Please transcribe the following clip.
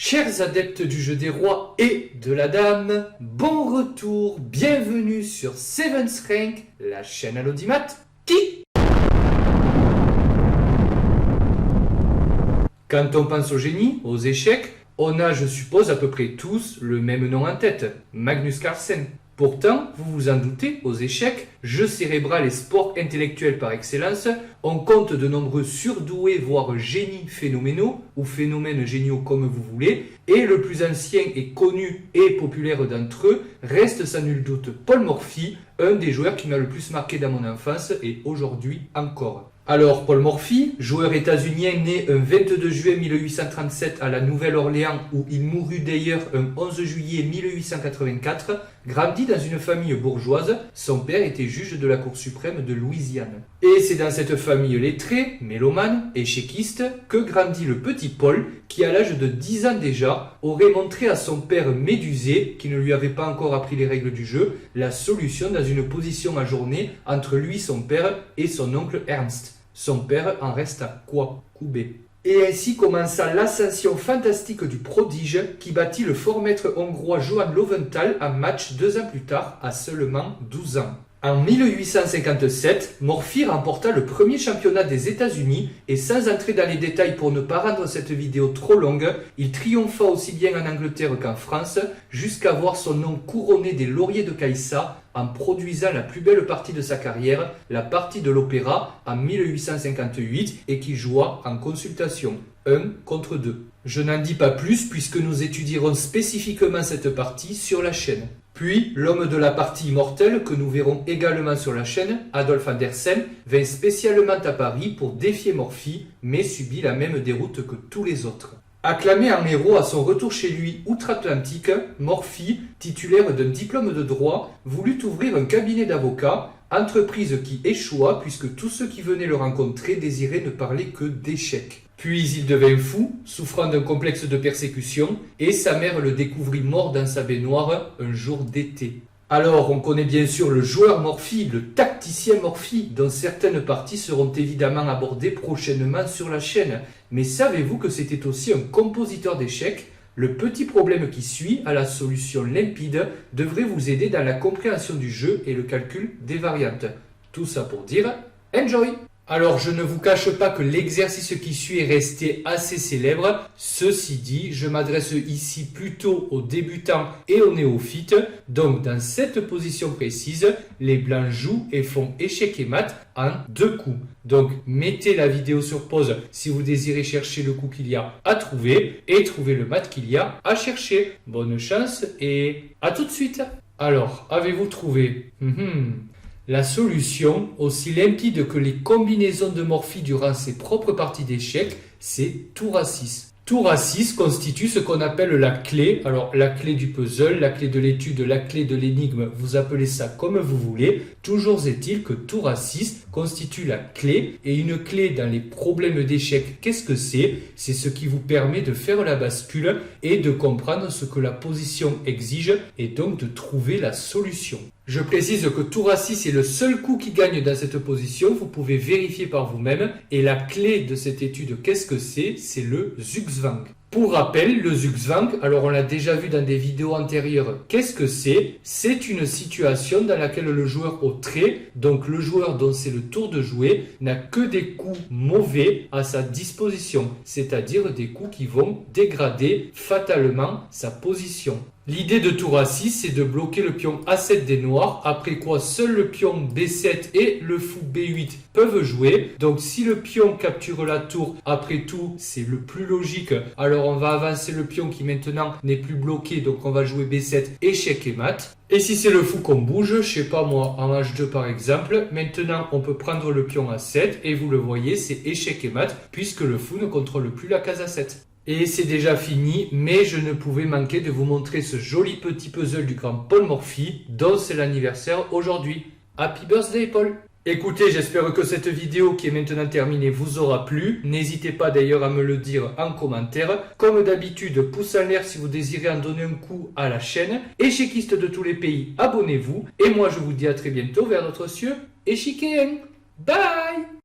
Chers adeptes du jeu des rois et de la dame, bon retour, bienvenue sur Seven's Rank, la chaîne à l'audimat qui... Quand on pense au génie, aux échecs, on a, je suppose, à peu près tous le même nom en tête, Magnus Carlsen. Pourtant, vous vous en doutez, aux échecs, jeu cérébral et sport intellectuel par excellence, on compte de nombreux surdoués, voire génies phénoménaux, ou phénomènes géniaux comme vous voulez, et le plus ancien et connu et populaire d'entre eux reste sans nul doute Paul Morphy, un des joueurs qui m'a le plus marqué dans mon enfance et aujourd'hui encore. Alors, Paul Morphy, joueur états-unien né un 22 juin 1837 à la Nouvelle-Orléans où il mourut d'ailleurs un 11 juillet 1884, grandit dans une famille bourgeoise, son père était juge de la Cour suprême de Louisiane. Et c'est dans cette famille lettrée, mélomane, échéquiste, que grandit le petit Paul, qui à l'âge de 10 ans déjà, aurait montré à son père médusé, qui ne lui avait pas encore appris les règles du jeu, la solution dans une position ajournée entre lui, son père, et son oncle Ernst. Son père en reste à quoi couper. Et ainsi commença l'ascension fantastique du prodige qui battit le fort maître hongrois Johann Löwenthal en match 2 ans plus tard, à seulement 12 ans. En 1857, Morphy remporta le premier championnat des États-Unis et sans entrer dans les détails pour ne pas rendre cette vidéo trop longue, il triompha aussi bien en Angleterre qu'en France jusqu'à voir son nom couronné des lauriers de Caïssa en produisant la plus belle partie de sa carrière, la partie de l'opéra en 1858 et qui joua en consultation, 1 contre 2. Je n'en dis pas plus puisque nous étudierons spécifiquement cette partie sur la chaîne. Puis, l'homme de la partie immortelle, que nous verrons également sur la chaîne, Adolf Andersen, vint spécialement à Paris pour défier Morphy, mais subit la même déroute que tous les autres. Acclamé en héros à son retour chez lui outre-Atlantique, Morphy, titulaire d'un diplôme de droit, voulut ouvrir un cabinet d'avocats, entreprise qui échoua puisque tous ceux qui venaient le rencontrer désiraient ne parler que d'échecs. Puis il devint fou, souffrant d'un complexe de persécution, et sa mère le découvrit mort dans sa baignoire un jour d'été. Alors, on connaît bien sûr le joueur Morphy, le tacticien Morphy, dont certaines parties seront évidemment abordées prochainement sur la chaîne. Mais savez-vous que c'était aussi un compositeur d'échecs ? Le petit problème qui suit, à la solution limpide, devrait vous aider dans la compréhension du jeu et le calcul des variantes. Tout ça pour dire, enjoy! Alors, je ne vous cache pas que l'exercice qui suit est resté assez célèbre. Ceci dit, je m'adresse ici plutôt aux débutants et aux néophytes. Donc, dans cette position précise, les blancs jouent et font échec et mat en 2 coups. Donc, mettez la vidéo sur pause si vous désirez chercher le coup qu'il y a à trouver et trouver le mat qu'il y a à chercher. Bonne chance et à tout de suite. Alors, avez-vous trouvé la solution, aussi limpide que les combinaisons de Morphy durant ses propres parties d'échecs, c'est tour à 6. Tour à 6 constitue ce qu'on appelle la clé. Alors, la clé du puzzle, la clé de l'étude, la clé de l'énigme, vous appelez ça comme vous voulez. Toujours est-il que tour à 6 constitue la clé. Et une clé dans les problèmes d'échecs, qu'est-ce que c'est ? C'est ce qui vous permet de faire la bascule et de comprendre ce que la position exige et donc de trouver la solution. Je précise que tour à 6 est le seul coup qui gagne dans cette position, vous pouvez vérifier par vous-même. Et la clé de cette étude, qu'est-ce que c'est ? C'est le Zugzwang. Pour rappel, le Zugzwang, alors on l'a déjà vu dans des vidéos antérieures, qu'est-ce que c'est ? C'est une situation dans laquelle le joueur au trait, donc le joueur dont c'est le tour de jouer, n'a que des coups mauvais à sa disposition, c'est-à-dire des coups qui vont dégrader fatalement sa position. L'idée de tour à 6, c'est de bloquer le pion A7 des noirs, après quoi seul le pion B7 et le fou B8 peuvent jouer. Donc si le pion capture la tour, après tout, c'est le plus logique. Alors on va avancer le pion qui maintenant n'est plus bloqué, donc on va jouer B7, échec et mat. Et si c'est le fou qu'on bouge, je sais pas moi, en H2 par exemple, maintenant on peut prendre le pion A7 et vous le voyez, c'est échec et mat, puisque le fou ne contrôle plus la case A7. Et c'est déjà fini, mais je ne pouvais manquer de vous montrer ce joli petit puzzle du grand Paul Morphy, dont c'est l'anniversaire aujourd'hui. Happy birthday Paul! Écoutez, j'espère que cette vidéo qui est maintenant terminée vous aura plu. N'hésitez pas d'ailleurs à me le dire en commentaire. Comme d'habitude, pouce en l'air si vous désirez en donner un coup à la chaîne. Échequistes de tous les pays, abonnez-vous. Et moi je vous dis à très bientôt vers notre cieux échiquéen. Bye!